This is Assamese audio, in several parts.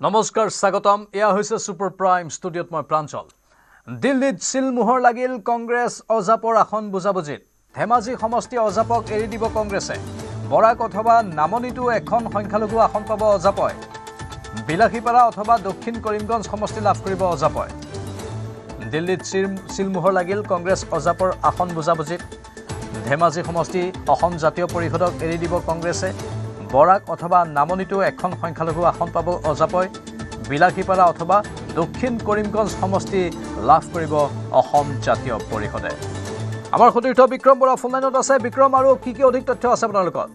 নমস্কাৰ স্বাগতম এয়া হৈছে সুপাৰ প্ৰাইম ষ্টুডিঅ'ত মই প্ৰাঞ্জল দিল্লীত সিলমোহৰ লাগিল কংগ্ৰেছ অজাপৰ আসন বুজাবুজিত ধেমাজি সমষ্টি অজাপক এৰি দিব কংগ্ৰেছে বৰাক অথবা নামনিটো এখন সংখ্যালঘু আসন পাব অজাপয় বিলাসীপাৰা অথবা দক্ষিণ কৰিমগঞ্জ সমষ্টি লাভ কৰিব অজাপয় দিল্লীত সিলমোহৰ লাগিল কংগ্ৰেছ অজাপৰ আসন বুজাবুজিত ধেমাজি সমষ্টি অসম জাতীয় পৰিষদক এৰি দিব কংগ্ৰেছে বৰাক অথবা নামনিটো এখন সংখ্যালঘু আসন পাব অজাপয় বিলাসীপাৰা অথবা দক্ষিণ কৰিমগঞ্জ সমষ্টি লাভ কৰিব অসম জাতীয় পৰিষদে আমাৰ সতীৰ্থ বিক্ৰম বৰা ফোন লাইনত আছে বিক্ৰম আৰু কি অধিক তথ্য আছে আপোনালোকৰ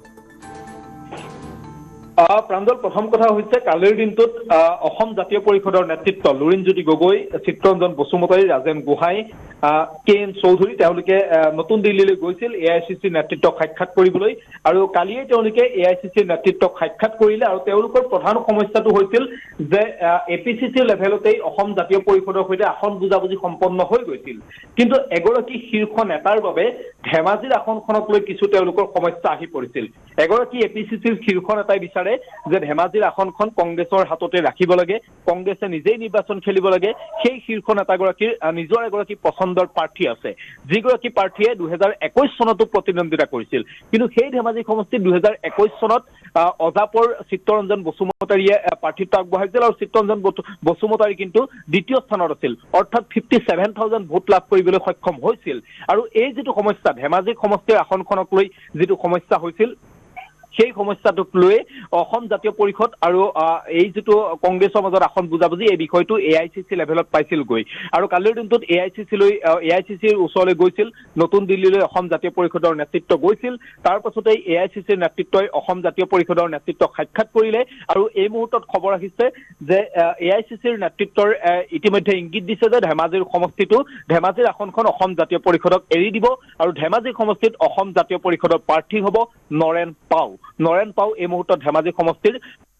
প্ৰাঞ্জল প্ৰথম কথা হৈছে কালিৰ দিনটোত অসম জাতীয় পৰিষদৰ নেতৃত্ব লুৰিণজ্যোতি গগৈ চিত্ৰৰঞ্জন বসুমতাৰী ৰাজেন গোহাঁই কে এন চৌধুৰী তেওঁলোকে নতুন দিল্লীলৈ গৈছিল এআইচিচিৰ নেতৃত্বক সাক্ষাৎ কৰিবলৈ আৰু কালিয়ে তেওঁলোকে এআইচিচিৰ নেতৃত্বক সাক্ষাৎ কৰিলে আৰু তেওঁলোকৰ প্ৰধান সমস্যাটো হৈছিল যে এপিচিচি লেভেলতেই অসম জাতীয় পৰিষদৰ সৈতে আসন বুজাবুজি সম্পন্ন হৈ গৈছিল কিন্তু এগৰাকী শীৰ্ষ নেতাৰ বাবে ধেমাজিৰ আসনখনক লৈ কিছু তেওঁলোকৰ সমস্যা আহি পৰিছিল এগৰাকী এপিচিচিৰ শীৰ্ষ নেতাই বিচাৰে যে ধেমাজিৰ আসনখন কংগ্ৰেছৰ হাততে ৰাখিব লাগে কংগ্ৰেছে নিজেই নিৰ্বাচন খেলিব লাগে সেই শীৰ্ষ নেতাগৰাকীৰ নিজৰ এগৰাকী পছন্দৰ প্ৰাৰ্থী আছে যিগৰাকী প্ৰাৰ্থীয়ে 2021 চনতো প্ৰতিদ্বন্দ্বিতা কৰিছিল কিন্তু সেই ধেমাজি সমষ্টিত 2021 চনত অজাপৰ চিত্ৰৰঞ্জন বসুমতাৰীয়ে প্ৰাৰ্থীত্ব আগবঢ়াইছিল আৰু চিত্ৰৰঞ্জন বসুমতাৰী কিন্তু দ্বিতীয় স্থানত আছিল অৰ্থাৎ 57,000 ভোট লাভ কৰিবলৈ সক্ষম হৈছিল আৰু এই যিটো সমস্যা ধেমাজি সমষ্টিৰ আসনখনক লৈ যিটো সমস্যা হৈছিল সেই সমস্যাটোক লৈ অসম জাতীয় পৰিষদ আৰু এই যিটো কংগ্ৰেছৰ মাজত আসন বুজাবুজি এই বিষয়টো এআইচিচি লেভেলত পাইছিল গৈ আৰু কালিৰ দিনটোত এআইচিচিৰ ওচৰলৈ গৈছিল নতুন দিল্লীলৈ অসম জাতীয় পৰিষদৰ নেতৃত্ব গৈছিল তাৰ পাছতে এআইচিচিৰ নেতৃত্বই অসম জাতীয় পৰিষদৰ নেতৃত্বক সাক্ষাৎ কৰিলে আৰু এই মুহূৰ্তত খবৰ আহিছে যে এআইচিচিৰ নেতৃত্বৰ ইতিমধ্যে ইংগিত দিছে যে ধেমাজিৰ সমষ্টিটো ধেমাজিৰ আসনখন অসম জাতীয় পৰিষদক এৰি দিব আৰু ধেমাজি সমষ্টিত অসম জাতীয় পৰিষদৰ প্ৰাৰ্থী হ'ব নৰেন পাউ এই মুহূৰ্তত ধেমাজি সমষ্টিৰ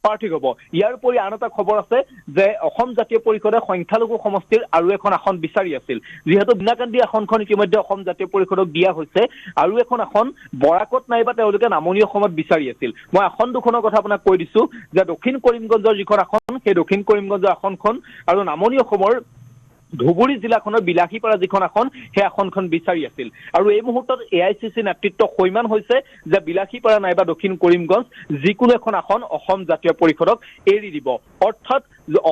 প্ৰাৰ্থী হ'ব ইয়াৰ উপৰি আন এটা খবৰ আছে যে অসম জাতীয় পৰিষদে সংখ্যালঘু সমষ্টিৰ আৰু এখন আসন বিচাৰি আছিল যিহেতু বিনাকান্দি আসনখন ইতিমধ্যে অসম জাতীয় পৰিষদক দিয়া হৈছে আৰু এখন আসন বৰাকত নাইবা তেওঁলোকে নামনি অসমত বিচাৰি আছিল মই আসন দুখনৰ কথা আপোনাক কৈ দিছো যে দক্ষিণ কৰিমগঞ্জৰ যিখন আসন সেই দক্ষিণ কৰিমগঞ্জৰ আসনখন আৰু নামনি অসমৰ ধুবুৰী জিলাখনৰ বিলাসীপাৰা যিখন আসন সেই আসনখন বিচাৰি আছিল আৰু এই মুহূৰ্তত এআইচিচি নেতৃত্ব হৈমান হৈছে যে বিলাসীপাৰা নাইবা দক্ষিণ কৰিমগঞ্জ যিকোনো এখন আসন অসম জাতীয় পৰিষদক এৰি দিব অৰ্থাৎ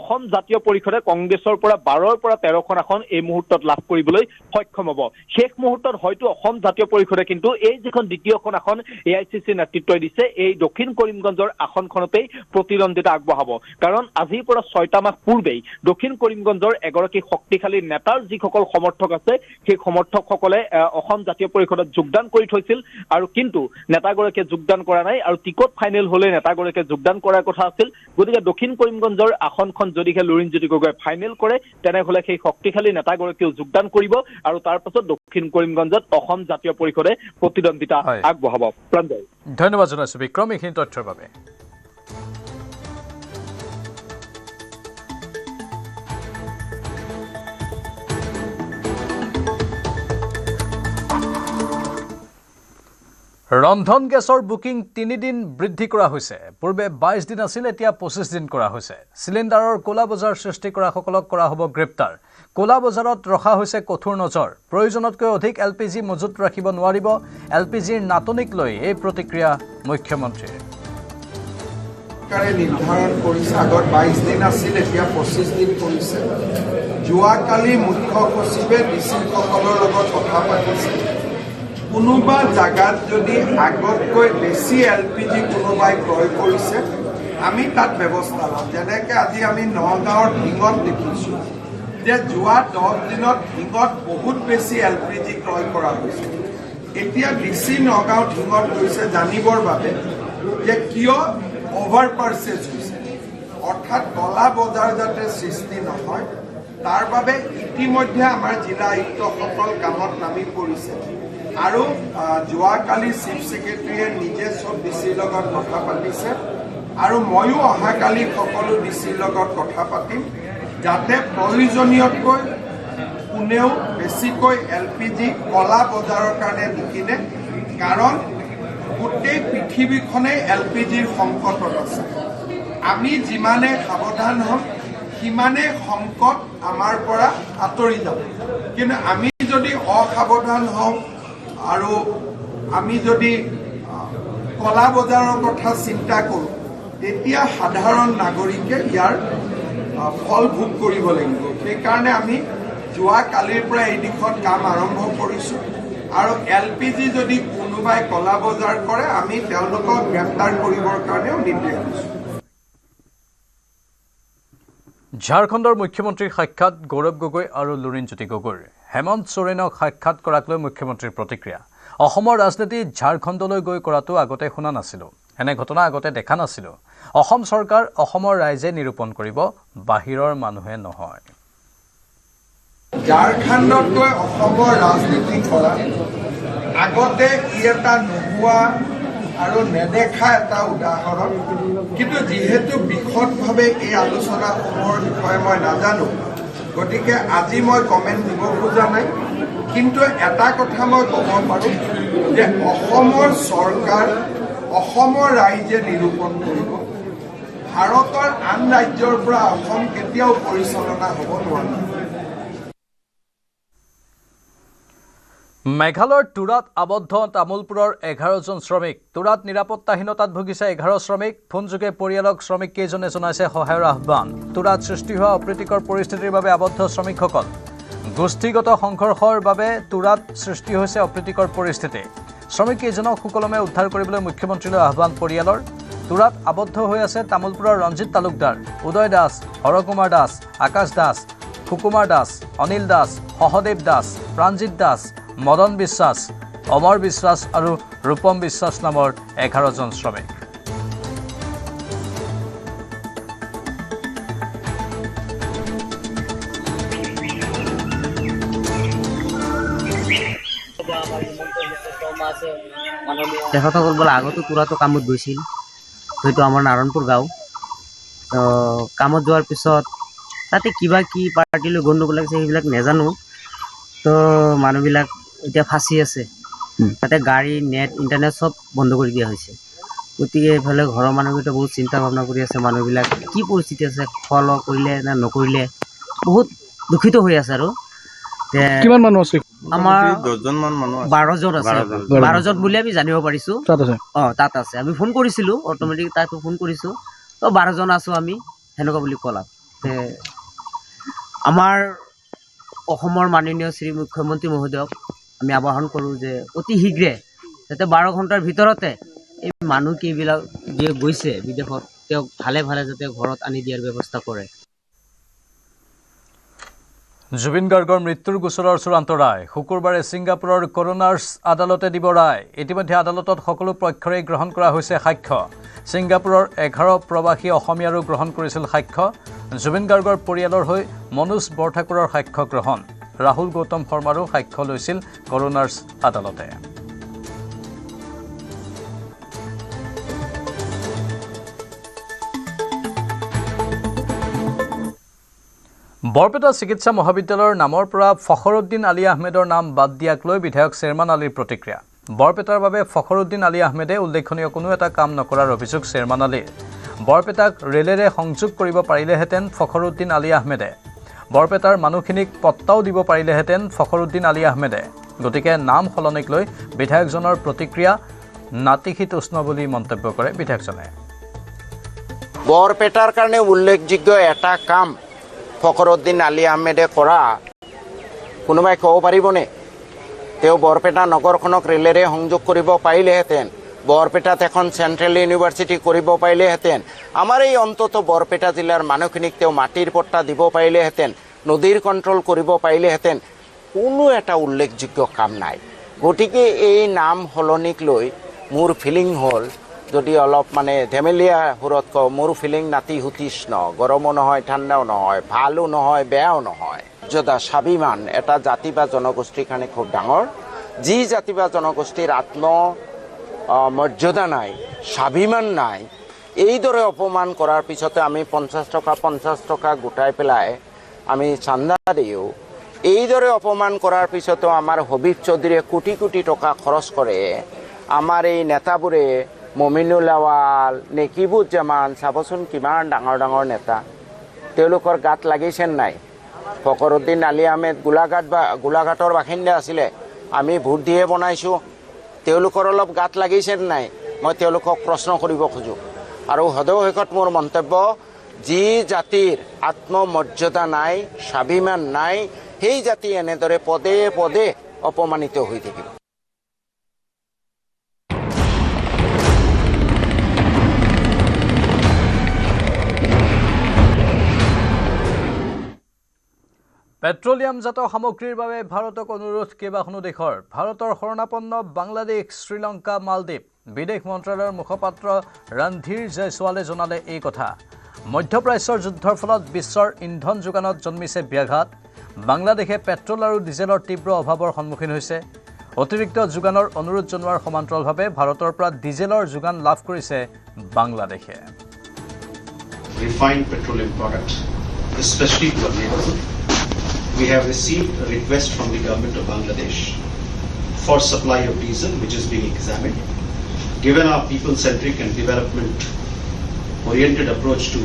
অসম জাতীয় পৰিষদে কংগ্ৰেছৰ পৰা 12ৰ পৰা 13খন আসন এই মুহূৰ্তত লাভ কৰিবলৈ সক্ষম হ'ব শেষ মুহূৰ্তত হয়তো অসম জাতীয় পৰিষদে কিন্তু এই যিখন দ্বিতীয়খন আসন এআইচিচি নেতৃত্বই দিছে এই দক্ষিণ কৰিমগঞ্জৰ আসনখনতেই প্ৰতিদ্বন্দ্বিতা আগবঢ়াব কাৰণ আজিৰ পৰা 6টা মাহ পূৰ্বেই দক্ষিণ কৰিমগঞ্জৰ এগৰাকী শক্তিশালী নেতাৰ যিসকল সমৰ্থক আছে সেই সমৰ্থকসকলে অসম জাতীয় পৰিষদত যোগদান কৰি থৈছিল আৰু কিন্তু নেতাগৰাকীয়ে যোগদান কৰা নাই আৰু টিকট ফাইনেল হলে নেতাগৰাকীয়ে যোগদান কৰাৰ কথা আছিল গতিকে দক্ষিণ কৰিমগঞ্জৰ আসনখন যদিহে লুৰিণজ্যোতি গগৈ ফাইনেল কৰে তেনেহলে সেই শক্তিশালী নেতাগৰাকীও যোগদান কৰিব আৰু তাৰ পাছত দক্ষিণ কৰিমগঞ্জত অসম জাতীয় পৰিষদে প্ৰতিদ্বন্দ্বিতা আগবঢ়াব প্ৰাঞ্জল ধন্যবাদ জনাইছো বিক্ৰম এইখিনি তথ্যৰ বাবে ৰন্ধন গেছৰ বুকিং 3 দিন বৃদ্ধি কৰা হৈছে পূৰ্বে 22 দিন আছিল এতিয়া 25 দিন কৰা হৈছে সিলিণ্ডাৰৰ কোলা বজাৰ সৃষ্টি কৰা সকলক কৰা হ'ব গ্ৰেপ্তাৰ কোলা বজাৰত ৰখা হৈছে কঠোৰ নজৰ প্ৰয়োজনতকৈ অধিক এলপিজি মজুত ৰাখিব নোৱাৰিব এলপিজিৰ নাটনিক লৈ এই প্ৰতিক্ৰিয়া মুখ্যমন্ত্ৰীৰ নিৰ্ধাৰণ কৰিছে আগত 22 দিন আছিল এতিয়া 25 দিন কৰিছে যোৱাকালি মুখ্য সচিবে ডিচিসকলৰ লগত কথা পাতিছে কোনোবা জাগাত যদি আগতকৈ বেছি এলপিজি কোনোবাই ক্ৰয় কৰিছে আমি তাত ব্যৱস্থা ল'ম যেনেকৈ আজি আমি নগাঁৱৰ ঢিঙত দেখিছোঁ যে যোৱা 10 দিনত ঢিঙত বহুত বেছি এলপিজি ক্ৰয় কৰা হৈছে এতিয়া ডিচি নগাঁও ঢিঙত গৈছে জানিবৰ বাবে যে কিয় অভাৰ পাৰ্চেজ হৈছে অৰ্থাৎ কলা বজাৰ যাতে সৃষ্টি নহয় তাৰ বাবে ইতিমধ্যে আমাৰ জিলা আয়ুক্তসকল কামত নামি পৰিছে আৰু যোৱাকালি চিফ ছেক্ৰেটাৰীয়ে নিজে সব ডিচিৰ লগত কথা পাতিছে আৰু ময়ো অহাকালি সকলো ডিচিৰ লগত কথা পাতিম যাতে প্ৰয়োজনীয়তকৈ কোনেও বেছিকৈ এলপিজি কলা বজাৰৰ কাৰণে নিকিনে কাৰণ গোটেই পৃথিৱীখনেই এলপিজিৰ সংকটত আছে আমি যিমানে সাৱধান হ'ম সিমানে সংকট আমাৰ পৰা আঁতৰি যাব। কিন্তু আমি যদি অসাৱধান হওঁ আৰু আমি যদি কলা বজাৰৰ কথা চিন্তা কৰোঁ তেতিয়া সাধাৰণ নাগৰিকে ইয়াৰ ফল ভোগ কৰিব লাগিব। সেইকাৰণে আমি যোৱা কালিৰ পৰা এই দিশত কাম আৰম্ভ কৰিছোঁ আৰু LPG যদি কোনোবাই কলা বজাৰ কৰে আমি তেওঁলোকক গ্ৰেপ্তাৰ কৰিবৰ কাৰণেও নিৰ্দেশ দিছোঁ। ঝাৰখণ্ডৰ মুখ্যমন্ত্ৰীৰ সাক্ষাৎ গৌৰৱ গগৈ আৰু লুৰিণজ্যোতি গগৈৰ হেমন্ত সোৰেনক সাক্ষাৎ কৰাক লৈ মুখ্যমন্ত্ৰীৰ প্ৰতিক্ৰিয়া। অসমৰ ৰাজনীতি ঝাৰখণ্ডলৈ গৈ কৰাটো আগতে শুনা নাছিলোঁ, এনে ঘটনা আগতে দেখা নাছিলোঁ। অসম চৰকাৰ অসমৰ ৰাইজে নিৰূপণ কৰিব, বাহিৰৰ মানুহে নহয়। ঝাৰখণ্ডত গৈ অসমৰ ৰাজনীতি কৰা আগতে ই এটা নোহোৱা আৰু নেদেখা এটা উদাহৰণ। কিন্তু যিহেতু বিশদভাৱে এই আলোচনাসমূহৰ বিষয়ে মই নাজানো, গতিকে আজি মই কমেণ্ট দিব খোজা নাই। কিন্তু এটা কথা মই ক'ব পাৰোঁ যে অসমৰ চৰকাৰ অসমৰ ৰাইজে নিৰূপণ কৰিব, ভাৰতৰ আন ৰাজ্যৰ পৰা অসম কেতিয়াও পৰিচালনা হ'ব নোৱাৰে। মেঘালয়ৰ তুৰাত আবদ্ধ তামোলপুৰৰ 11জন শ্ৰমিক। তুৰাত নিৰাপত্তাহীনতাত ভুগিছে 11 শ্ৰমিক। ফোনযোগে পৰিয়ালক শ্ৰমিককেইজনে জনাইছে সহায়ৰ আহ্বান। তুৰাত সৃষ্টি হোৱা অপ্ৰীতিকৰ পৰিস্থিতিৰ বাবে আবদ্ধ শ্ৰমিকসকল। গোষ্ঠীগত সংঘৰ্ষৰ বাবে তুৰাত সৃষ্টি হৈছে অপ্ৰীতিকৰ পৰিস্থিতি। শ্ৰমিককেইজনক সুকলমে উদ্ধাৰ কৰিবলৈ মুখ্যমন্ত্ৰীলৈ আহ্বান পৰিয়ালৰ। তুৰাত আবদ্ধ হৈ আছে তামোলপুৰৰ ৰঞ্জিত তালুকদাৰ, উদয় দাস, হৰকুমাৰ দাস, আকাশ দাস, সুকুমাৰ দাস, অনিল দাস, সহদেৱ দাস, প্ৰাণজিৎ দাস, মদন বিশ্বাস, অমৰ বিশ্বাস আৰু ৰূপম বিশ্বাস নামৰ 11জন শ্ৰমিক। তেখেতসকল বোলে আগতো তুৰাতো কামত গৈছিল, হয়তো আমাৰ নাৰায়ণপুৰ গাঁও। তো কামত যোৱাৰ পিছত তাতে কিবা কি পাৰ্টিলৈ গণ্ডগোল লাগিছে সেইবিলাক নাজানো। তো মানুহবিলাক এতিয়া ফাঁচি আছে, তাতে গাড়ী নেট ইণ্টাৰনেট চব বন্ধ কৰি দিয়া হৈছে। গতিকে এইফালে ঘৰৰ মানুহকেইটা বহুত চিন্তা ভাৱনা কৰি আছে। মানুহবিলাক কি পৰিস্থিতি আছে, খোৱা লোৱা কৰিলে নে নকৰিলে, বহুত দুখিত হৈ আছে। আৰু কিমান মানুহ আছে? আমাৰ 10জন মানুহ 12জন আছে। 12জন বুলি আমি জানিব পাৰিছো। তাত আছে। আমি ফোন কৰিছিলো, অট'মেটিক তাতো ফোন কৰিছো। তো 12জন আছো আমি, সেনেকুৱা বুলি ক'লাক। আমাৰ অসমৰ মাননীয় শ্ৰী মুখ্যমন্ত্ৰী মহোদয়ক আমি আহ্বান কৰোঁ যে অতি শীঘ্ৰে যাতে 12 ঘণ্টাৰ ভিতৰতে এই মানুহকেইবিলাক যিয়ে গৈছে বিদেশত তেওঁক ভালে ভালে যাতে ঘৰত আনি দিয়াৰ ব্যৱস্থা কৰে। জুবিন গাৰ্গৰ মৃত্যুৰ গোচৰৰ চূড়ান্ত ৰায়। শুকুৰবাৰে ছিংগাপুৰৰ কৰোনাৰ্ছ আদালতে দিব ৰায়। ইতিমধ্যে আদালতত সকলো পক্ষৰেই গ্ৰহণ কৰা হৈছে সাক্ষ্য। ছিংগাপুৰৰ 11 প্ৰৱাসী অসমীয়াৰো গ্ৰহণ কৰিছিল সাক্ষ্য। জুবিন গাৰ্গৰ পৰিয়ালৰ হৈ মনোজ বৰঠাকুৰৰ সাক্ষ্য গ্ৰহণ। ৰাহুল গৌতম শৰ্মাৰো সাক্ষ্য লৈছিল কৰোনাৰ্ছ আদালতে। বৰপেটা চিকিৎসা মহাবিদ্যালয়ৰ নামৰ পৰা ফখৰুদ্দিন আলী আহমেদৰ নাম বাদ দিয়াক লৈ বিধায়ক চেয়াৰমান আলীৰ প্ৰতিক্ৰিয়া। বৰপেটাৰ বাবে ফখৰুদ্দিন আলী আহমেদে উল্লেখনীয় কোনো এটা কাম নকৰাৰ অভিযোগ চেয়াৰমান আলীৰ। বৰপেটাক ৰেলেৰে সংযোগ কৰিব পাৰিলেহেঁতেন ফখৰুদ্দিন আলী আহমেদে। বৰপেটাৰ মানুহখিনিক পট্টাও দিব পাৰিলেহেঁতেন ফখৰুদ্দিন আলী আহমেদে। গতিকে নাম সলনিক লৈ বিধায়কজনৰ প্ৰতিক্ৰিয়া নাতিশীতোষ্ণ বুলি মন্তব্য কৰে বিধায়কজনে। বৰপেটাৰ কাৰণে উল্লেখযোগ্য এটা কাম ফখৰুদ্দিন আলী আহমেদে কৰা কোনোবাই ক'ব পাৰিবনে? তেওঁ বৰপেটা নগৰখনক ৰেলেৰে সংযোগ কৰিব পাৰিলেহেঁতেন, বৰপেটাত এখন চেণ্ট্ৰেল ইউনিভাৰ্চিটি কৰিব পাৰিলেহেঁতেন, আমাৰ এই অন্তত বৰপেটা জিলাৰ মানুহখিনিক তেওঁ মাটিৰ পট্টা দিব পাৰিলেহেঁতেন, নদীৰ কণ্ট্ৰল কৰিব পাৰিলেহেঁতেন। কোনো এটা উল্লেখযোগ্য কাম নাই। গতিকে এই নাম সলনিক লৈ মোৰ ফিলিং হ'ল, যদি অলপ ধেমেলীয়া সুৰত কওঁ, মোৰ ফিলিং নাতিশীতোষ্ণ। গৰমো নহয়, ঠাণ্ডাও নহয়, ভালো নহয়, বেয়াও নহয়। মৰ্যাদা, স্বাভিমান এটা জাতি বা জনগোষ্ঠীৰ কাৰণে খুব ডাঙৰ। যি জাতি বা জনগোষ্ঠীৰ মৰ্যাদা নাই, স্বাভিমান নাই, এইদৰে অপমান কৰাৰ পিছতে আমি 50 টকা গোটাই পেলাই আমি চান্দা দিওঁ। এইদৰে অপমান কৰাৰ পিছতো আমাৰ হবিব চৌধুৰীয়ে কোটি কোটি টকা খৰচ কৰে। আমাৰ এই নেতাবোৰে মমিনুল আৱাল নেকিবুজ্জামান চাবচোন কিমান ডাঙৰ ডাঙৰ নেতা তেওঁলোকৰ গাত লাগিছে নাই ফখৰুদ্দিন আলী আহমেদ গোলাঘাটৰ বাসিন্দা আছিলে আমি ভোট দিয়ে বনাইছোঁ তেওঁলোকৰ অলপ গাত লাগিছে নাই মই তেওঁলোকক প্ৰশ্ন কৰিব খোজো আৰু সদৌ শেষত মোৰ মন্তব্য যি জাতিৰ আত্মমৰ্যাদা নাই স্বাভিমান নাই সেই জাতি এনেদৰে পদে পদে অপমানিত হৈ থাকিব পেট্ৰলিয়ামজাত সামগ্ৰীৰ বাবে ভাৰতক অনুৰোধ কেইবাখনো দেশৰ ভাৰতৰ শৰণাপন্ন বাংলাদেশ শ্ৰীলংকা মালদ্বীপ বিদেশ মন্ত্ৰালয়ৰ মুখপাত্ৰ ৰণধীৰ জয়ছোৱালে জনালে এই কথা মধ্যপ্ৰাচ্যৰ যুদ্ধৰ ফলত বিশ্বৰ ইন্ধন যোগানত জন্মিছে ব্যাঘাত বাংলাদেশে পেট্ৰল আৰু ডিজেলৰ তীব্ৰ অভাৱৰ সন্মুখীন হৈছে অতিৰিক্ত যোগানৰ অনুৰোধ জনোৱাৰ সমান্তৰালভাৱে ভাৰতৰ পৰা ডিজেলৰ যোগান লাভ কৰিছে বাংলাদেশে refined petroleum products, especially to our neighborhood. We have received a request from the government of Bangladesh for supply of diesel, which is being examined. Given our people-centric and development-oriented approach to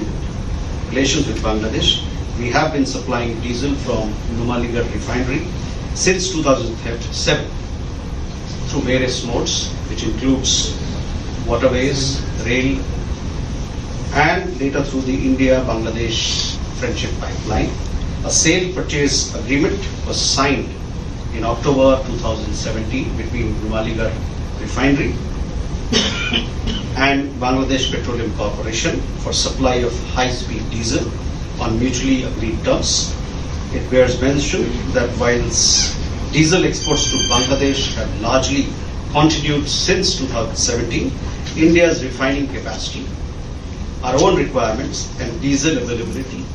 relations with Bangladesh, we have been supplying diesel from Numaligarh refinery since 2007 through various modes, which includes waterways, rail, and later through the India-Bangladesh Friendship Pipeline. A sale purchase agreement was signed in October 2017 between Numaligarh Refinery and Bangladesh Petroleum Corporation for supply of high-speed diesel on mutually agreed terms. It bears mention that whilst diesel exports to Bangladesh have largely continued since 2017, India's refining capacity, our own requirements and diesel availability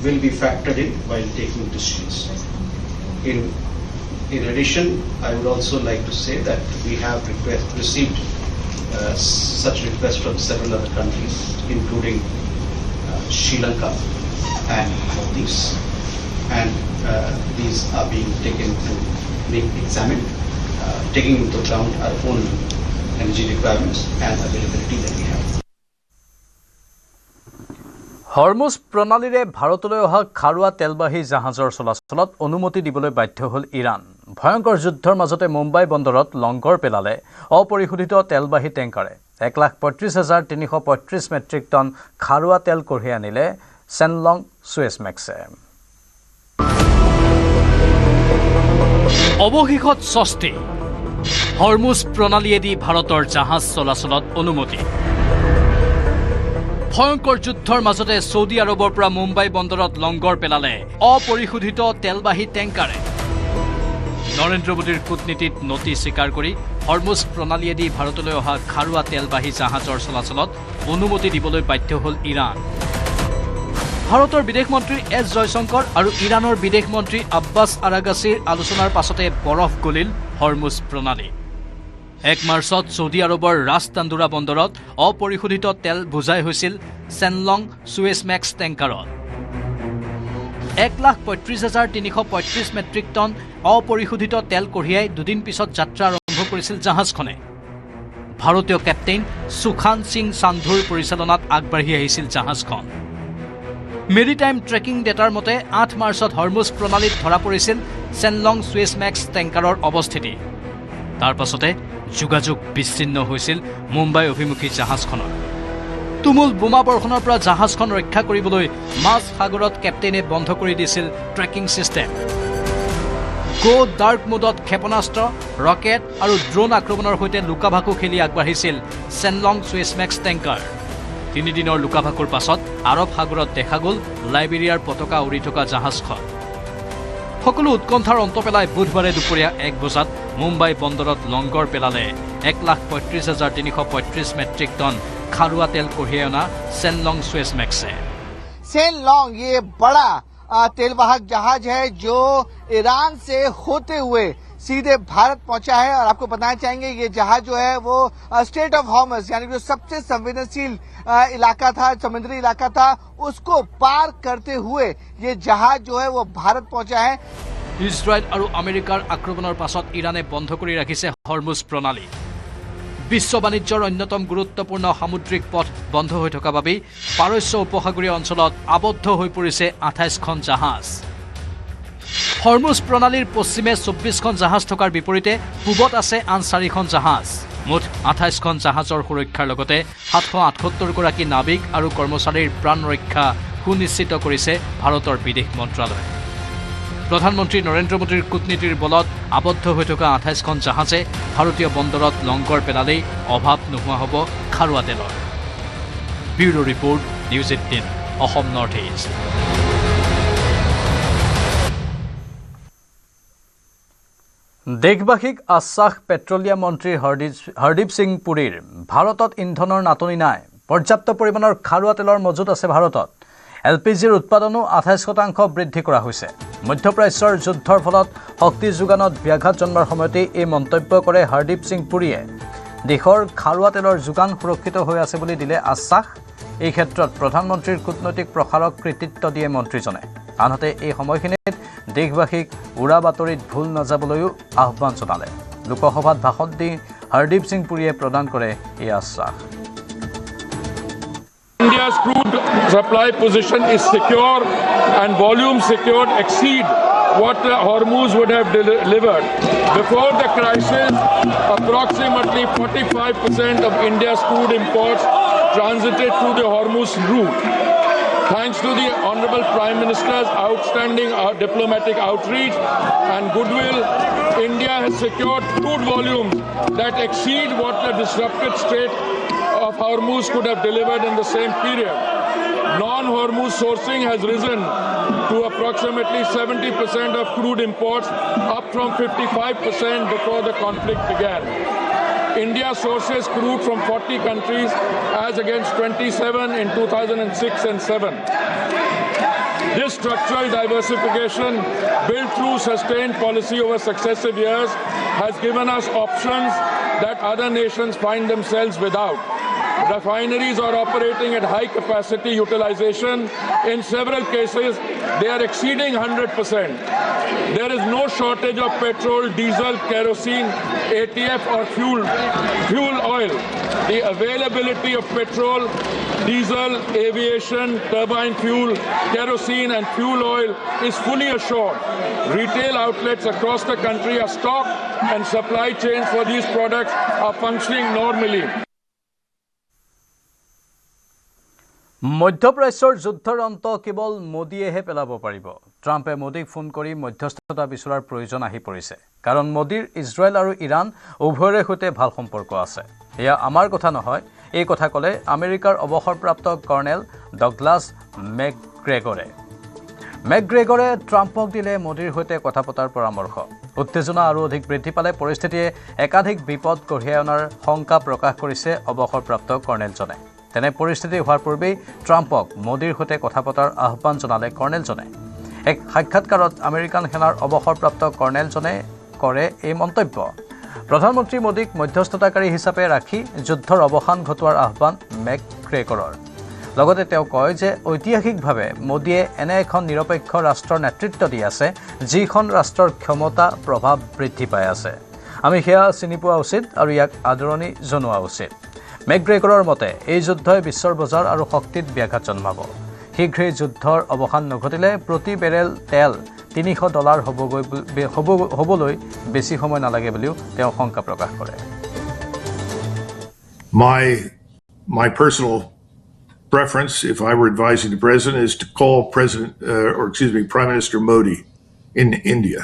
will be factored in while taking decisions. In addition, I would also like to say that we have received such requests from several other countries, including Sri Lanka and Maldives, and these are being taken and being examined, taking into account our own energy requirements and availability that we have. Hormuz প্ৰণালীৰে ভাৰতলৈ অহা খাৰুৱা তেলবাহী জাহাজৰ চলাচলত অনুমতি দিবলৈ বাধ্য হ'ল ইৰাণ ভয়ংকৰ যুদ্ধৰ মাজতে মুম্বাই বন্দৰত লংগৰ পেলালে অপৰিশোধিত তেলবাহী টেংকাৰে 1,35,335 মেট্ৰিক টন খাৰুৱা তেল কঢ়িয়াই আনিলে চেনলং সুৱেজমেক্সে অৱশেষত স্বস্তি হৰমুজ প্ৰণালীয়েদি ভাৰতৰ জাহাজ চলাচলত অনুমতি ভয়ংকৰ যুদ্ধৰ মাজতে সৌদি আৰবৰ পৰা মুম্বাই বন্দৰত লংগৰ পেলালে অপৰিশোধিত তেলবাহী টেংকাৰে নৰেন্দ্ৰ মোদীৰ কূটনীতিত নতি স্বীকাৰ কৰি হৰমুজ প্ৰণালীয়েদি ভাৰতলৈ অহা খাৰুৱা তেলবাহী জাহাজৰ চলাচলত অনুমতি দিবলৈ বাধ্য হ'ল ইৰাণ ভাৰতৰ বিদেশ মন্ত্ৰী এছ জয়শংকৰ আৰু ইৰাণৰ বিদেশ মন্ত্ৰী আব্বাছ আৰাগাছীৰ আলোচনাৰ পাছতে বৰফ গলিল হৰমুজ প্ৰণালী 1 মাৰ্চত সৌদি আৰবৰ ৰাজতান্দুৰা বন্দৰত অপৰিশোধিত তেল বুজাই হৈছিল চেনলং সুৱেজমেক্স টেংকাৰত 1,35,335 মেট্ৰিক টন অপৰিশোধিত তেল কঢ়িয়াই দুদিন পিছত যাত্ৰা আৰম্ভ কৰিছিল জাহাজখনে ভাৰতীয় কেপ্টেইন সুখান সিং সান্ধুৰ পৰিচালনাত আগবাঢ়ি আহিছিল জাহাজখন মেৰিটাইম ট্ৰেকিং ডেটাৰ মতে 8 মাৰ্চত হৰমুজ প্ৰণালীত ধৰা পৰিছিল চেনলং সুৱেজমেক্স টেংকাৰৰ অৱস্থিতি তাৰ পাছতে যোগাযোগ বিচ্ছিন্ন হৈছিল মুম্বাই অভিমুখী জাহাজখনৰ তুমুল বোমা বৰ্ষণৰ পৰা জাহাজখন ৰক্ষা কৰিবলৈ মাছ সাগৰত কেপ্টেইনে বন্ধ কৰি দিছিল ট্ৰেকিং সিস্টেম গো ডাৰ্ক মোডত ক্ষেপণাস্ত্ৰ ৰকেট আৰু ড্ৰোন আক্ৰমণৰ সৈতে লুকাভাকু খেলি আগবাঢ়িছিল চেনলং সুৱেজমেক্স টেংকাৰ 3 দিনৰ লুকাভাকুৰ পাছত আৰৱ সাগৰত দেখা গ'ল লাইবেৰিয়াৰ পতাকা উৰি থকা জাহাজখন সকলো উৎকণ্ঠাৰ অন্ত পেলাই বুধবাৰে দুপৰীয়া 1 বজাত মুম্বাই বন্দৰত লংগৰ পেলালে 1,35,335 মেট্ৰিক টন খাৰুৱা তেল কঢ়িয়াই অনা চেনলং সুৱেজমেক্সে सेनलॉन्ग ये बड़ा तेलवाहक जहाज है जो ईरान से होते हुए सीधे भारत पहुंचा है और आपको बताना चाहेंगे ये जहाज जो है वो स्टेट ऑफ हॉर्मस यानी जो सबसे संवेदनशील इलाका था समुद्री इलाका था उसको पार करते हुए ये जहाज जो है वो भारत पहुंचा है ইজৰাইল আৰু আমেৰিকাৰ আক্ৰমণৰ পাছত ইৰাণে বন্ধ কৰি ৰাখিছে হৰমুজ প্ৰণালী বিশ্ব বাণিজ্যৰ অন্যতম গুৰুত্বপূৰ্ণ সামুদ্ৰিক পথ বন্ধ হৈ থকা বাবেই পাৰস্য উপসাগৰীয় অঞ্চলত আবদ্ধ হৈ পৰিছে 28খন জাহাজ। হৰমুজ প্ৰণালীৰ পশ্চিমে 24খন জাহাজ থকাৰ বিপৰীতে পূবত আছে আন 4খন জাহাজ। মুঠ 28খন জাহাজৰ সুৰক্ষাৰ লগতে 778গৰাকী নাবিক আৰু কৰ্মচাৰীৰ প্ৰাণ ৰক্ষা সুনিশ্চিত কৰিছে ভাৰতৰ বিদেশ মন্ত্ৰালয়ে। প্ৰধানমন্ত্ৰী নৰেন্দ্ৰ মোদীৰ কূটনীতিৰ বলত আবদ্ধ হৈ থকা 28খন জাহাজে ভাৰতীয় বন্দৰত লংগৰ পেলালেই অভাৱ নোহোৱা হ'ব খাৰুৱা তেলৰ। Bureau report, news 18, Assam North east. দেশবাসীক আশ্বাস পেট্ৰলিয়াম মন্ত্ৰী হৰদীপ সিং পুৰীৰ। ভাৰতত ইন্ধনৰ নাটনি নাই, পৰ্যাপ্ত পৰিমাণৰ খাৰুৱা তেলৰ মজুত আছে ভাৰতত। LPGৰ উৎপাদনো 28% বৃদ্ধি কৰা হৈছে। মধ্যপ্ৰাচ্যৰ যুদ্ধৰ ফলত শক্তি যোগানত ব্যাঘাত জন্মাৰ সময়তে এই মন্তব্য কৰে হৰদীপ সিং পুৰীয়ে। দেশৰ খাৰুৱা তেলৰ যোগান সুৰক্ষিত হৈ আছে বুলি দিলে আশ্বাস। এই ক্ষেত্ৰত প্ৰধানমন্ত্ৰীৰ কূটনৈতিক প্ৰসাৰক কৃতিত্ব দিয়ে মন্ত্ৰীজনে। আনহাতে এই সময়খিনিত দেশবাসীক উৰা বাতৰিত ভুল নাযাবলৈও আহ্বান জনালে। লোকসভাত ভাষণ দি হৰদীপ সিং পুৰীয়ে প্ৰদান কৰে এই আশ্বাস। India's crude supply position is secure and volume secured exceed what Hormuz would have delivered. Before the crisis, approximately 45% of India's crude imports transited through the Hormuz route. Thanks to the Honorable Prime Minister's outstanding diplomatic outreach and goodwill, India has secured crude volumes that exceed what the disrupted Strait of Hormuz could have delivered in the same period. Non-Hormuz sourcing has risen to approximately 70% of crude imports, up from 55% before the conflict began. India sources crude from 40 countries as against 27 in 2006 and 7. This structural diversification, built through sustained policy over successive years, has given us options that other nations find themselves without. Refineries are operating at high capacity utilization. In several cases, they are exceeding 100%. There is no shortage of petrol, diesel, kerosene, ATF or fuel oil. The availability of petrol, diesel, aviation, turbine fuel, kerosene and fuel oil is fully assured. Retail outlets across the country are stocked and supply chains for these products are functioning normally. মধ্যপ্ৰাচ্যৰ যুদ্ধৰ অন্ত কেৱল মোদীয়েহে পেলাব পাৰিব। ট্ৰাম্পে মোদীক ফোন কৰি মধ্যস্থতা বিচৰাৰ প্ৰয়োজন আহি পৰিছে। কাৰণ মোদীৰ ইজৰাইল আৰু ইৰাণ উভয়ৰে সৈতে ভাল সম্পৰ্ক আছে। এয়া আমাৰ কথা নহয়, এই কথা ক'লে আমেৰিকাৰ অৱসৰপ্ৰাপ্ত কৰ্ণেল ডগলাছ মেকগ্ৰেগৰে ট্ৰাম্পক দিলে মোদীৰ সৈতে কথা পতাৰ পৰামৰ্শ। উত্তেজনা আৰু অধিক বৃদ্ধি পালে পৰিস্থিতিয়ে একাধিক বিপদ কঢ়িয়াই অনাৰ শংকা প্ৰকাশ কৰিছে অৱসৰপ্ৰাপ্ত কৰ্ণেলজনে। তেনে পৰিস্থিতি হোৱাৰ পূৰ্বেই ট্ৰাম্পক মোদীৰ সৈতে কথা পতাৰ আহ্বান জনালে কৰ্ণেলজনে। এক সাক্ষাৎকাৰত আমেৰিকান সেনাৰ অৱসৰপ্ৰাপ্ত কৰ্ণেলজনে কৰে এই মন্তব্য। প্ৰধানমন্ত্ৰী মোদীক মধ্যস্থতাকাৰী হিচাপে ৰাখি যুদ্ধৰ অৱসান ঘটোৱাৰ আহ্বান মেকগ্ৰেগৰৰ। লগতে তেওঁ কয় যে ঐতিহাসিকভাৱে মোদীয়ে এনে এখন নিৰপেক্ষ ৰাষ্ট্ৰৰ নেতৃত্ব দি আছে, যিখন ৰাষ্ট্ৰৰ ক্ষমতা প্ৰভাৱ বৃদ্ধি পাই আছে। আমি সেয়া চিনি পোৱা উচিত আৰু ইয়াক আদৰণি জনোৱা উচিত। মেকগ্ৰেগৰৰ মতে এই যুদ্ধই বিশ্বৰ বজাৰ আৰু শক্তিত ব্যাঘাত জন্মাব। শীঘ্ৰেই যুদ্ধৰ অৱসান নঘটিলে প্ৰতি বেৰেল তেল $300 হ'বলৈ বেছি সময় নালাগে বুলিও তেওঁ শংকা প্ৰকাশ কৰে। My personal preference, if I were advising the president, is to call Prime Minister Modi in India.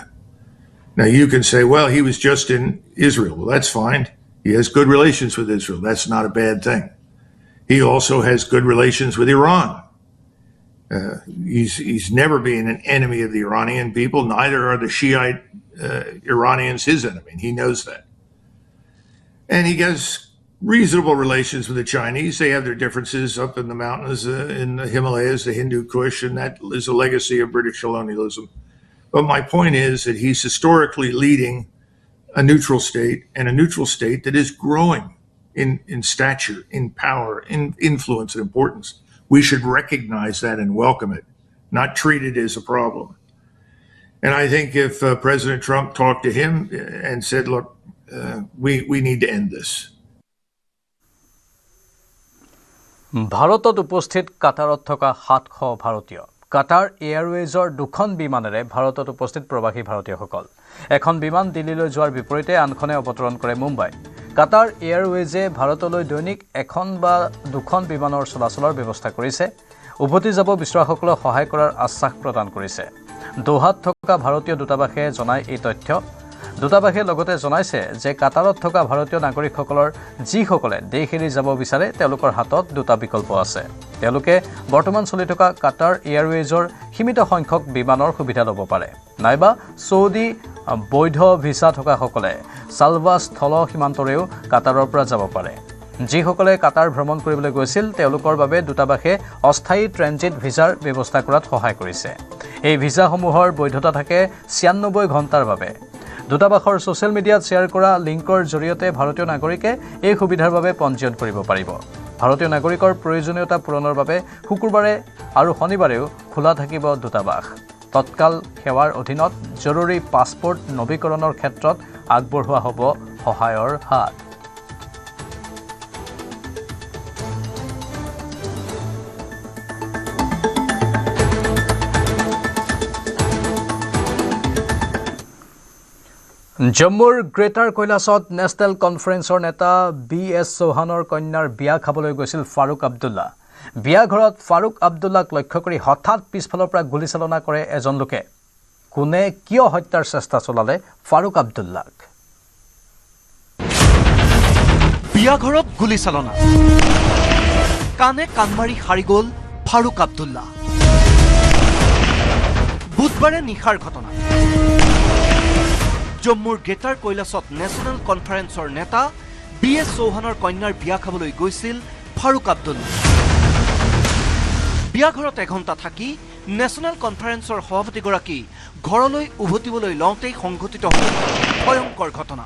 Now you can say, well, he was just in Israel. Well, that's fine. He has good relations with Israel. That's not a bad thing. He also has good relations with Iran. He's never been an enemy of the Iranian people. Neither are the Shiite Iranians his enemy. And he knows that. And he has reasonable relations with the Chinese. They have their differences up in the mountains, in the Himalayas, the Hindu Kush, and that is a legacy of British colonialism. But my point is that he's historically leading a neutral state, and a neutral state that is growing in stature, in power, in influence and importance. We should recognize that and welcome it, not treat it as a problem. And I think if President Trump talked to him and said, look, we need to end this. ভাৰতত উপস্থিত কাটাৰত থকা 700 ভাৰতীয় কাটাৰ এয়াৰৱেজৰ 2খন বিমানেৰে ভাৰতত উপস্থিত প্ৰবাসী ভাৰতীয়সকল এখন বিমান দিল্লীলৈ যোৱাৰ বিপৰীতে আনখনে অৱতৰণ কৰে মুম্বাই কাটাৰ এয়াৰৱেজে ভাৰতলৈ দৈনিক এখন বা 2খন বিমানৰ চলাচলৰ ব্যৱস্থা কৰিছে উভতি যাব বিচৰাসকলক সহায় কৰাৰ আশ্বাস প্ৰদান কৰিছে দোহাত থকা ভাৰতীয় দূতাবাসে জনায় এই তথ্য দূতাবাসে লগতে জনাইছে যে কাটাৰত থকা ভাৰতীয় নাগৰিকসকলৰ যিসকলে দেশ এৰি যাব বিচাৰে তেওঁলোকৰ হাতত দুটা বিকল্প আছে তেওঁলোকে বৰ্তমান চলি থকা কাটাৰ এয়াৰৱেজৰ সীমিত সংখ্যক বিমানৰ সুবিধা ল'ব পাৰে নাইবা সৌদি বৈধ ভিসা থকাসকলে সালৱা স্থল সীমান্তৰেও কাটাৰৰ পৰা যাব পাৰে যিসকলে কাটাৰ ভ্ৰমণ কৰিবলৈ গৈছিল তেওঁলোকৰ বাবে দূতাবাসে অস্থায়ী ট্ৰেনজিট ভিসাৰ ব্যৱস্থা কৰাত সহায় কৰিছে এই ভিসাসমূহৰ বৈধতা থাকে 96 ঘণ্টাৰ বাবে দূতাবাসৰ ছ'চিয়েল মিডিয়াত শ্বেয়াৰ কৰা লিংকৰ জৰিয়তে ভাৰতীয় নাগৰিকে এই সুবিধাৰ বাবে পঞ্জীয়ন কৰিব পাৰিব ভাৰতীয় নাগৰিকৰ প্ৰয়োজনীয়তা পূৰণৰ বাবে শুকুৰবাৰে আৰু শনিবাৰেও খোলা থাকিব দূতাবাস তৎকাল সেৱাৰ অধীনত জৰুৰী পাছপোৰ্ট নৱীকৰণৰ ক্ষেত্ৰত আগবঢ়োৱা হ'ব সহায়ৰ হাত জম্মুৰ গ্ৰেটাৰ কৈলাশত নেশ্যনেল কনফাৰেন্সৰ নেতা BS চৌহানৰ কন্যাৰ বিয়া খাবলৈ গৈছিল ফাৰুক আব্দুল্লা বিয়া ঘৰত ফাৰুক আব্দুল্লাক লক্ষ্য কৰি হঠাৎ পিছফালৰ পৰা গুলীচালনা কৰে এজন লোকে কোনে কিয় হত্যাৰ চেষ্টা চলালে ফাৰুক আব্দুল্লাক বিয়া ঘৰত গুলীচালনা কানে কানমাৰি হাৰি গ'ল ফাৰুক আব্দুল্লা বুধবাৰে নিশাৰ ঘটনা জম্মুৰ গ্ৰেটাৰ কৈলাশত নেশ্যনেল কনফাৰেন্সৰ নেতা BS চৌহানৰ কন্যাৰ বিয়া খাবলৈ গৈছিল ফাৰুক আব্দুল্লা বিয়া ঘৰত এঘণ্টা থাকি নেশ্যনেল কনফাৰেন্সৰ সভাপতিগৰাকী ঘৰলৈ উভতিবলৈ লওঁতেই সংঘটিত হ'ল ভয়ংকৰ ঘটনা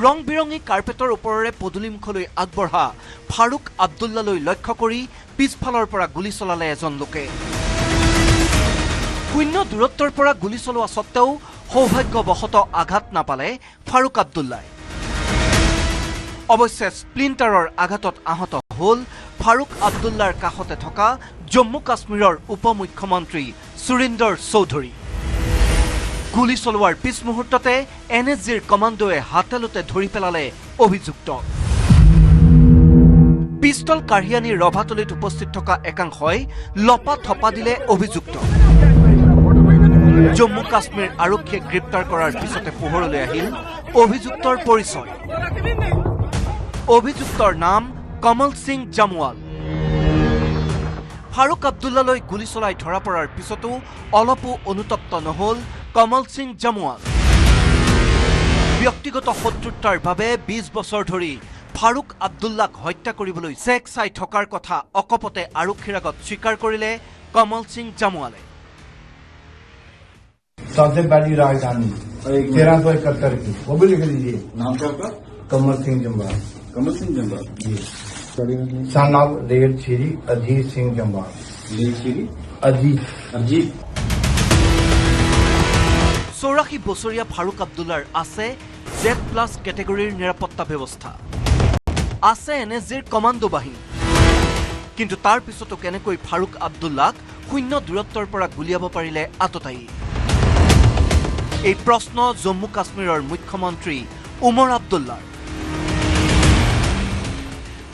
ৰং বিৰঙী কাৰ্পেটৰ ওপৰেৰে পদূলিমুখলৈ আগবঢ়া ফাৰুক আব্দুল্লালৈ লক্ষ্য কৰি পিছফালৰ পৰা গুলী চলালে এজন লোকে শূন্য দূৰত্বৰ পৰা গুলী চলোৱা সত্ত্বেও সৌভাগ্যবশতঃ আঘাত নাপালে ফাৰুক আব্দুল্লাই অৱশ্যে স্প্লিণ্টাৰৰ আঘাতত আহত হ'ল ফাৰুক আব্দুল্লাৰ কাষতে থকা জম্মু কাশ্মীৰৰ উপ মুখ্যমন্ত্ৰী সুৰিন্দৰ চৌধুৰী গুলী চলোৱাৰ পিছ মুহূৰ্ততে NSGৰ কমাণ্ডোৱে হাতেলোতে ধৰি পেলালে অভিযুক্ত পিষ্টল কাঢ়ি আনি ৰভাতলিত উপস্থিত থকা একাংশই লপা থপা দিলে অভিযুক্ত জম্মু কাশ্মীৰ আৰক্ষীয়ে গ্ৰেপ্তাৰ কৰাৰ পিছতে পোহৰলৈ আহিল অভিযুক্তৰ পৰিচয় অভিযুক্তৰ নাম কমল সিং জামৱাল ফাৰুক আব্দুল্লালৈ গুলী চলাই ধৰা পৰাৰ পিছতো অলপো অনুতপ্ত নহল কমল সিং জামৱাল ব্যক্তিগত শত্ৰুতাৰ বাবে 20 বছৰ ধৰি ফাৰুক আব্দুল্লাক হত্যা কৰিবলৈ চেক চাই থকাৰ কথা অকপতে আৰক্ষীৰ আগত স্বীকাৰ কৰিলে কমল সিং জামৱালে सबसे बड़ी राजधानी 1371 की वो भी लिख लीजिए नाम क्या आपका कमल सिंह जम्बाल जी सन ऑफ रेड श्री अजीत सिंह जम्बाल अजीत 84 বছৰীয়া ফাৰুক আব্দুল্লাৰ আছে Z+ কেটেগৰীৰ নিৰাপত্তা ব্যৱস্থা আছে NSGৰ কমাণ্ডো বাহিনী কিন্তু তাৰ পিছতো কেনেকৈ ফাৰুক আব্দুল্লাক শূন্য দূৰত্বৰ পৰা গুলিয়াব পাৰিলে আততায়ী এই প্ৰশ্ন জম্মু কাশ্মীৰৰ মুখ্যমন্ত্ৰী উমৰ আব্দুল্লাৰ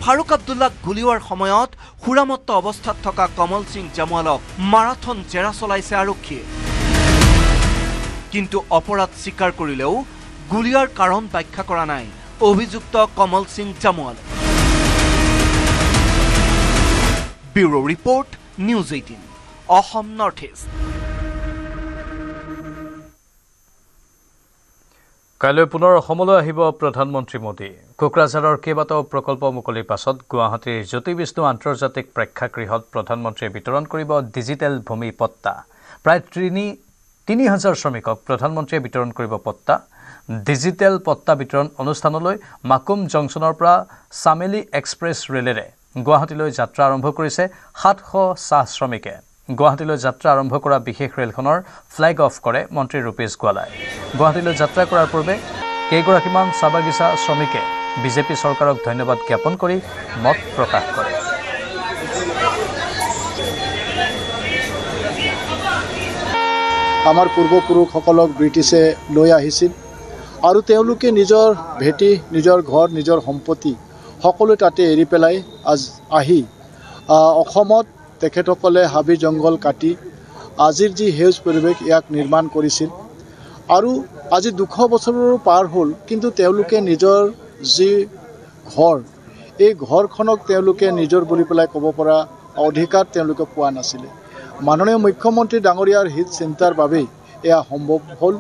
ফাৰুক আব্দুল্লাক গুলিওৱাৰ সময়ত সুৰামত্ত অৱস্থাত থকা কমল সিং জামৱালক মাৰাথন জেৰা চলাইছে আৰক্ষীয়ে কিন্তু অপৰাধ স্বীকাৰ কৰিলেও গুলিয়াৰ কাৰণ ব্যাখ্যা কৰা নাই অভিযুক্ত Kamal Singh Jamwal bureau report news 18 Assam North east কাইলৈ পুনৰ অসমলৈ আহিব প্ৰধানমন্ত্ৰী মোদী কোকৰাঝাৰৰ কেইবাটাও প্ৰকল্প মুকলিৰ পাছত গুৱাহাটীৰ জ্যোতি বিষ্ণু আন্তৰ্জাতিক প্ৰেক্ষাগৃহত প্ৰধানমন্ত্ৰীয়ে বিতৰণ কৰিব ডিজিটেল ভূমি পট্টা প্ৰায় ৩,০০০ শ্ৰমিকক প্ৰধানমন্ত্ৰীয়ে বিতৰণ কৰিব পট্টা ডিজিটেল পট্টা বিতৰণ অনুষ্ঠানলৈ মাকুম জংচনৰ পৰা চামেলি এক্সপ্ৰেছ ৰেলেৰে গুৱাহাটীলৈ যাত্ৰা আৰম্ভ কৰিছে 700 চাহ শ্ৰমিকে গুৱাহাটীলৈ যাত্ৰা আৰম্ভ কৰা বিশেষ ৰেলখনৰ ফ্লেগ অফ কৰে মন্ত্ৰী ৰূপেশ গোৱালাই গুৱাহাটীলৈ যাত্ৰা কৰাৰ পূৰ্বে কেইগৰাকীমান চাহ বাগিচা শ্ৰমিকে বিজেপি চৰকাৰক ধন্যবাদ জ্ঞাপন কৰি মত প্ৰকাশ কৰে। আমাৰ পূৰ্বপুৰুষসকলক ব্ৰিটিছে লৈ আহিছিল আৰু তেওঁলোকে নিজৰ ভেটি, নিজৰ ঘৰ, নিজৰ সম্পত্তি সকলো তাতে এৰি পেলাই আহি অসমত তেখেতসকলে হাবি জংঘল কাটি আজিৰ যি সেউজ পৰিৱেশ ইয়াক নিৰ্মাণ কৰিছিল আৰু আজি 200 বছৰৰো পাৰ হ'ল, কিন্তু তেওঁলোকে নিজৰ যি ঘৰ, এই ঘৰখনক তেওঁলোকে নিজৰ বুলি পেলাই ক'ব পৰা অধিকাৰ তেওঁলোকে পোৱা নাছিলে। মাননীয় মুখ্যমন্ত্ৰী ডাঙৰীয়াৰ হিত চিন্তাৰ বাবেই এয়া সম্ভৱ হ'ল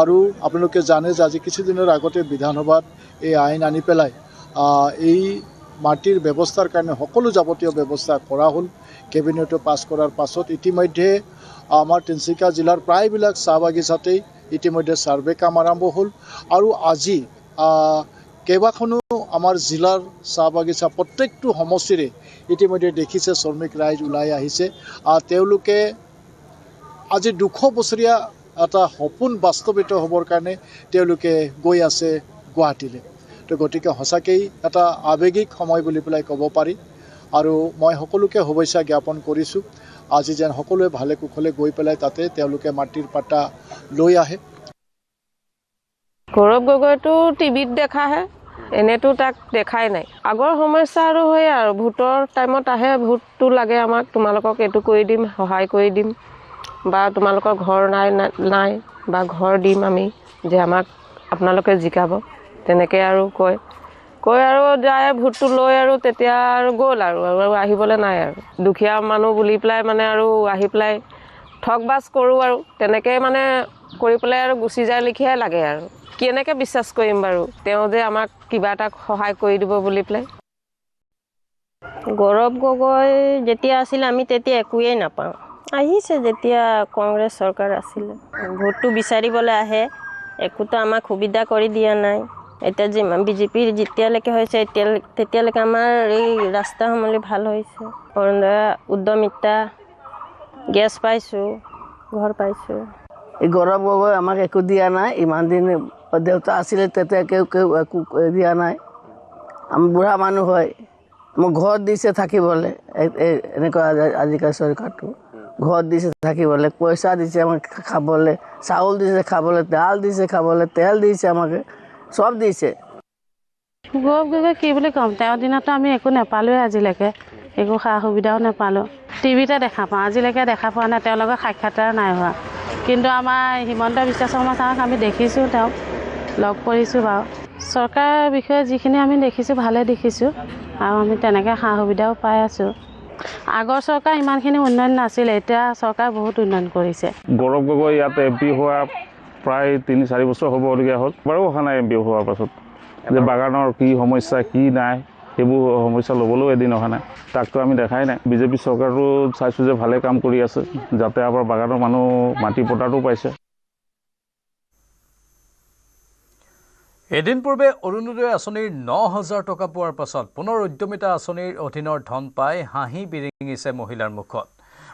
আৰু আপোনালোকে জানে যে আজি কিছুদিনৰ আগতে বিধানসভাত এই আইন আনি পেলাই এই মাটিৰ ব্যৱস্থাৰ কাৰণে সকলো যাৱতীয় ব্যৱস্থা কৰা হ'ল। কেবিনেটে পাছ কৰাৰ পাছত ইতিমধ্যে আমাৰ তিনিচুকীয়া জিলাৰ প্ৰায়বিলাক চাহ বাগিচাতেই ইতিমধ্যে ছাৰ্ভে কাম আৰম্ভ হ'ল আৰু আজি কেইবাখনো আমাৰ জিলাৰ চাহ বাগিচা প্ৰত্যেকটো সমষ্টিৰে ইতিমধ্যে দেখিছে শ্ৰমিক ৰাইজ ওলাই আহিছে। তেওঁলোকে আজি 200 বছৰীয়া এটা সপোন বাস্তৱিত হ'বৰ কাৰণে তেওঁলোকে গৈ আছে গুৱাহাটীলৈ। তো গতিকে সঁচাকেই এটা আৱেগিক সময় বুলি পেলাই ক'ব পাৰি আৰু মই সকলোকে শুভেচ্ছা জ্ঞাপন কৰিছোঁ। আজি যেন সকলোৱে ভালে কুশলে গৈ পেলাই তাতে তেওঁলোকে মাটিৰ পাতা লৈ আহে। গৌৰৱ গগৈটো টিভিত দেখাহে, এনেতো তাক দেখাই নাই। আগৰ সমস্যা আৰু হয় আৰু ভোটৰ টাইমত আহে, ভোটটো লাগে আমাক, তোমালোকক এইটো কৰি দিম, সহায় কৰি দিম, বা তোমালোকৰ ঘৰ নাই বা ঘৰ দিম আমি, যে আমাক আপোনালোকে জিকাব, তেনেকৈ আৰু কয় আৰু যায় ভোটটো লৈ আৰু তেতিয়া আৰু গ'ল আৰু আহিবলৈ নাই আৰু। দুখীয়া মানুহ বুলি পেলাই মানে আৰু আহি পেলাই ঠগ বাজ কৰোঁ আৰু তেনেকৈ মানে কৰি পেলাই আৰু গুচি যায় লিখিয়াই লাগে আৰু। কেনেকৈ বিশ্বাস কৰিম বাৰু তেওঁ যে আমাক কিবা এটা সহায় কৰি দিব বুলি পেলাই। গৌৰৱ গগৈ যেতিয়া আছিল আমি তেতিয়া একোৱেই নাপাওঁ। আহিছে যেতিয়া কংগ্ৰেছ চৰকাৰ আছিলে, ভোটটো বিচাৰিবলৈ আহে, একোতো আমাক সুবিধা কৰি দিয়া নাই। এতিয়া যে বিজেপিৰ যেতিয়ালৈকে হৈছে তেতিয়ালৈকে আমাৰ এই ৰাস্তা সমূহ ভাল হৈছে, অৰুণোদয়, উদ্যমিতা, গেছ পাইছোঁ, ঘৰ পাইছোঁ। এই গৌৰৱ গগৈ আমাক একো দিয়া নাই। ইমান দিন দেউতা আছিলে তেতিয়া একো দিয়া নাই। আমি বুঢ়া মানুহ হয়, মোক ঘৰ দিছে থাকিবলৈ, এনেকুৱা আজিকালি চৰকাৰটো ঘৰ দিছে থাকিবলৈ, পইচা দিছে আমাক খাবলৈ, চাউল দিছে খাবলৈ, দাল দিছে খাবলৈ, তেল দিছে আমাকে, চব দিছে। গৌৰৱ গগৈ কি বুলি ক'ম, তেওঁৰ দিনতো আমি একো নাপালোৱে, আজিলৈকে একো সা সুবিধাও নাপালোঁ। টিভিতে দেখা পাওঁ, আজিলৈকে দেখা পোৱা নাই, তেওঁৰ লগত সাক্ষাৎকাৰ নাই হোৱা। কিন্তু আমাৰ হিমন্ত বিশ্ব শৰ্মা ছাৰক আমি দেখিছোঁ, তেওঁক লগ কৰিছোঁ বাৰু। চৰকাৰৰ বিষয়ে যিখিনি আমি দেখিছোঁ ভালে দেখিছোঁ আৰু আমি তেনেকৈ সা সুবিধাও পাই আছোঁ। আগৰ চৰকাৰ ইমানখিনি উন্নয়ন নাছিলে, এতিয়া চৰকাৰ বহুত উন্নয়ন কৰিছে। গৌৰৱ গগৈ ইয়াত MP হোৱা প্ৰায় 3-4 বছৰ হ'বলগীয়া হ'ল, বাৰু অহা নাই MP হোৱাৰ পাছত। যে বাগানৰ কি সমস্যা কি নাই সেইবোৰ সমস্যা ল'বলৈও এদিন অহা নাই, তাকতো আমি দেখাই নাই। বিজেপি চৰকাৰটো চাইছোঁ যে ভালে কাম কৰি আছে, যাতে আমাৰ বাগানৰ মানুহ মাটি পটাটো পাইছে। এদিন পূৰ্বে অৰুণোদয় আঁচনিৰ 9,000 টকা পোৱাৰ পাছত পুনৰ উদ্যমিতা আঁচনিৰ অধীনৰ ধন পাই হাঁহি বিৰিঙিছে মহিলাৰ মুখত।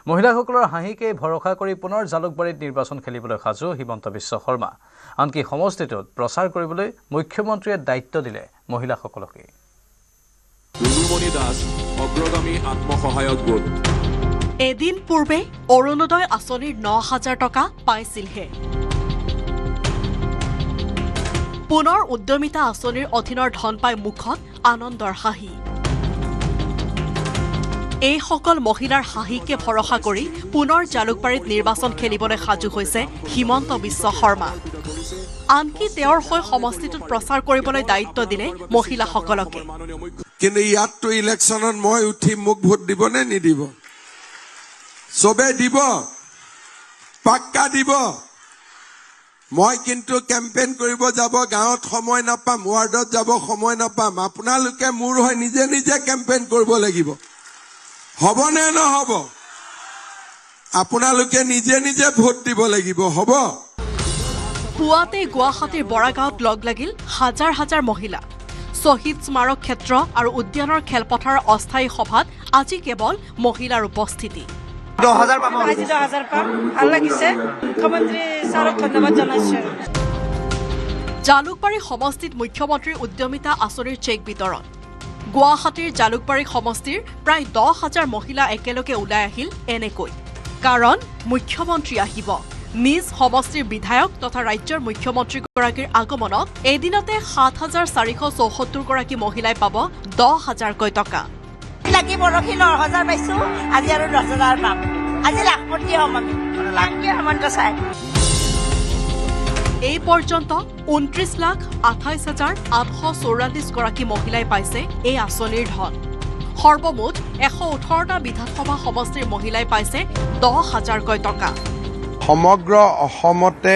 মহিলাসকলৰ হাঁহিকে ভৰসা কৰি পুনৰ জালুকবাৰীত নিৰ্বাচন খেলিবলৈ সাজু হিমন্ত বিশ্ব শৰ্মা। আনকি সমষ্টিটোত প্ৰচাৰ কৰিবলৈ মুখ্যমন্ত্ৰীয়ে দায়িত্ব দিলে মহিলাসকলকে। ৰুণুমণি দাস, অগ্ৰগামী আত্মসহায়ক গোট। এদিন পূৰ্বে অৰুণোদয় আঁচনিৰ 9,000 টকা পাইছিলহে। পুনৰ উদ্যমিতা আঁচনিৰ অধীনৰ ধন পাই মুখত আনন্দৰ হাঁহি। এইসকল মহিলাৰ হাঁহিকে ভৰসা কৰি পুনৰ জালুকবাৰীত নিৰ্বাচন খেলিবলৈ সাজু হৈছে হিমন্ত বিশ্ব শৰ্মা। আনকি তেওঁৰ হৈ সমষ্টিটোত প্ৰচাৰ কৰিবলৈ দায়িত্ব দিলে মহিলাসকলকে। কিন্তু ইয়াততো ইলেকশ্যনত মই উঠি মোক ভোট দিব নে নিদিব? চবে দিব, পাক্কা দিব। মই কিন্তু কেম্পেইন কৰিব যাব গাঁৱত সময় নাপাম, ৱাৰ্ডত যাব সময় নাপাম। আপোনালোকে মোৰ হৈ নিজে নিজে কেম্পেইন কৰিব লাগিব। হ'বনে নহ'ব? আপোনালোকে নিজে নিজে ভোট দিব লাগিব, হ'ব? পুৱাতে গুৱাহাটীৰ বৰাগাঁৱত লগ লাগিল হাজাৰ হাজাৰ মহিলা। শ্বহীদ স্মাৰক ক্ষেত্ৰ আৰু উদ্যানৰ খেলপথাৰৰ অস্থায়ী সভাত আজি কেৱল মহিলাৰ উপস্থিতি। 10,000 পাম, আজি 10,000 পাম, ভাল লাগিছে। মুখ্যমন্ত্ৰী ছাৰক ধন্যবাদ জনাইছোঁ। জালুকবাৰী সমষ্টিত মুখ্যমন্ত্ৰীৰ উদ্যমিতা আঁচনিৰ চেক বিতৰণ গুৱাহাটীৰ জালুকবাৰী সমষ্টিৰ প্ৰায় 10,000 মহিলা একেলগে ওলাই আহিল এনেকৈ কাৰণ মুখ্যমন্ত্ৰী আহিব নিজ সমষ্টিৰ বিধায়ক তথা ৰাজ্যৰ মুখ্যমন্ত্ৰীগৰাকীৰ আগমনত এদিনতে 7,474 গৰাকী মহিলাই পাব 10,000কৈ টকা লাগি বৰশী 9,000 পাইছো আজি আৰু 10,000 পাম আজি লাখপতি হ'ম আমি লাখপতি সমান্ত চাই এই পৰ্যন্ত 29,28,844 গৰাকী মহিলাই পাইছে এই আঁচনিৰ ধন সৰ্বমুঠ 118টা বিধানসভা সমষ্টিৰ মহিলাই পাইছে 10,000কৈ টকা সমগ্ৰ অসমতে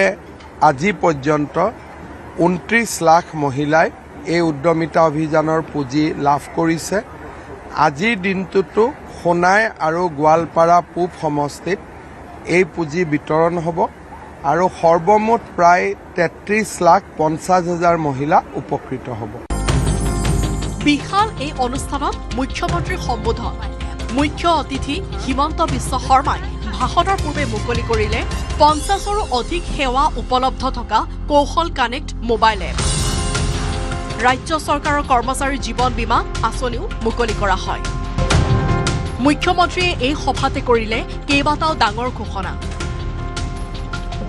আজি পৰ্যন্ত 29 লাখ মহিলাই এই উদ্যমিতা অভিযানৰ পুঁজি লাভ কৰিছে আজিৰ দিনটোতো সোণাই আৰু গোৱালপাৰা পূব সমষ্টিত এই পুঁজি বিতৰণ হ'ব আৰু সৰ্বমুঠ প্ৰায় 33,50,000 মহিলা উপকৃত হ'ব বিশাল এই অনুষ্ঠানত মুখ্যমন্ত্ৰীৰ সম্বোধন মুখ্য অতিথি হিমন্ত বিশ্ব শৰ্মাই ভাষণৰ পূৰ্বে মুকলি কৰিলে 50ৰো অধিক সেৱা উপলব্ধ থকা কৌশল কানেক্ট মোবাইল এপ ৰাজ্য চৰকাৰৰ কৰ্মচাৰীৰ জীৱন বীমা আঁচনিও মুকলি কৰা হয় মুখ্যমন্ত্ৰীয়ে এই সভাতে কৰিলে কেইবাটাও ডাঙৰ ঘোষণা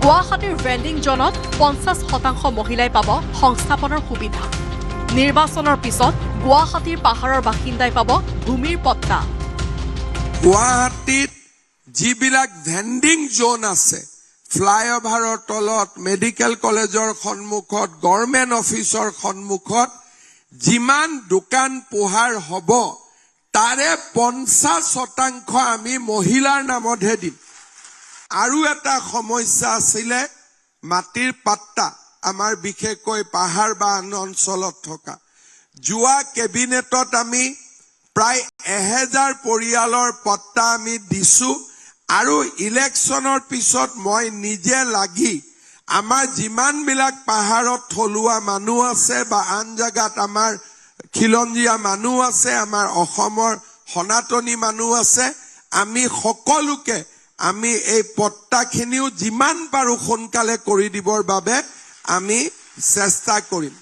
গুৱাহাটীৰ ভেণ্ডিং জোনত 50% মহিলাই পাব সংস্থাপনৰ সুবিধা নিৰ্বাচনৰ পিছত গুৱাহাটীৰ পাহাৰৰ বাসিন্দাই পাব ভূমিৰ পট্টা গুৱাহাটীত যিবিলাক ভেণ্ডিং জোন আছে ফ্লাইঅভাৰৰ তলত মেডিকেল কলেজৰ সন্মুখত গভৰ্ণমেণ্ট অফিচৰ সন্মুখত যিমান দোকান পোহাৰ হ'ব তাৰে 50% আমি মহিলাৰ নামতহে দিম আৰু এটা সমস্যা আছিলে মাটিৰ পাট্টা আমাৰ বিশেষকৈ পাহাৰ বা আন অঞ্চলত থকা যোৱা কেবিনেটত আমি প্ৰায় 1000 পৰিয়ালৰ পট্টা আমি দিছো আৰু ইলেকশ্যনৰ পিছত মই নিজে লাগি আমাৰ যিমানবিলাক পাহাৰত থলুৱা মানুহ আছে বা আন জাগাত আমাৰ খিলঞ্জীয়া মানুহ আছে আমাৰ অসমৰ সনাতনী মানুহ আছে আমি সকলোকে আমি এই পট্টাখিনিও যিমান পাৰো সোনকালে কৰি দিবৰ বাবে আমি চেষ্টা কৰিম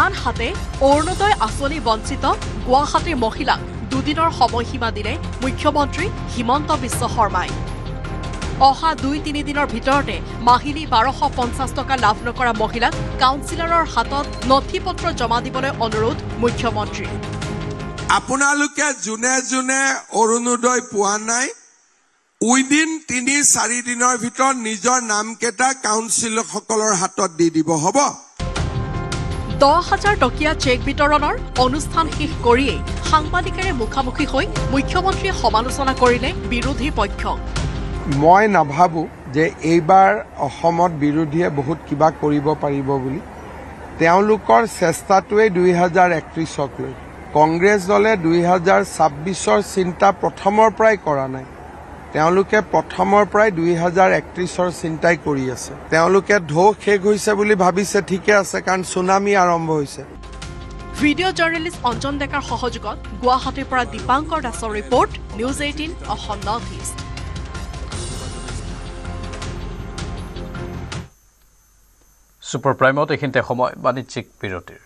আনহাতে অৰুণোদয় আঁচনি বঞ্চিত গুৱাহাটীৰ মহিলাক দুদিনৰ সময়সীমা দিলে মুখ্যমন্ত্ৰী হিমন্ত বিশ্ব শৰ্মাই অহা 2-3 দিনৰ ভিতৰতে মাহিলী 1250 টকা লাভ নকৰা মহিলাক কাউন্সিলৰৰ হাতত নথিপত্ৰ জমা দিবলৈ অনুৰোধ মুখ্যমন্ত্ৰী আপোনালোকে যোনে যোনে অৰুণোদয় পোৱা নাই উইদিন 3-4 দিনৰ ভিতৰত নিজৰ নামকেইটা কাউন্সিলৰসকলৰ হাতত দি দিব হ'ব 10,000 টকীয়া চেক বিতৰণৰ অনুষ্ঠান শেষ কৰিয়েই সাংবাদিকেৰে মুখামুখি হৈ মুখ্যমন্ত্ৰীয়ে সমালোচনা কৰিলে বিৰোধী পক্ষক মই নাভাবো যে এইবাৰ অসমত বিৰোধীয়ে বহুত কিবা কৰিব পাৰিব বুলি তেওঁলোকৰ চেষ্টাটোৱে 2031ক লৈ কংগ্ৰেছ দলে 2026ৰ চিন্তা প্ৰথমৰ পৰাই কৰা নাই তেওঁলোকে প্ৰথমৰ পৰাই 2031ৰ চিন্তাই কৰি আছে তেওঁলোকে ঢৌ শেষ হৈছে বুলি ভাবিছে ঠিকে আছে কাৰণ সুনামি আৰম্ভ হৈছে ভিডিঅ' জাৰ্নেলিষ্ট অঞ্জন ডেকাৰ সহযোগত গুৱাহাটীৰ পৰা দীপাংকৰ দাসৰ report news 18 Assam North East super প্ৰাইমত এইখিনিতে সময় বাণিজ্যিক বিৰতিৰ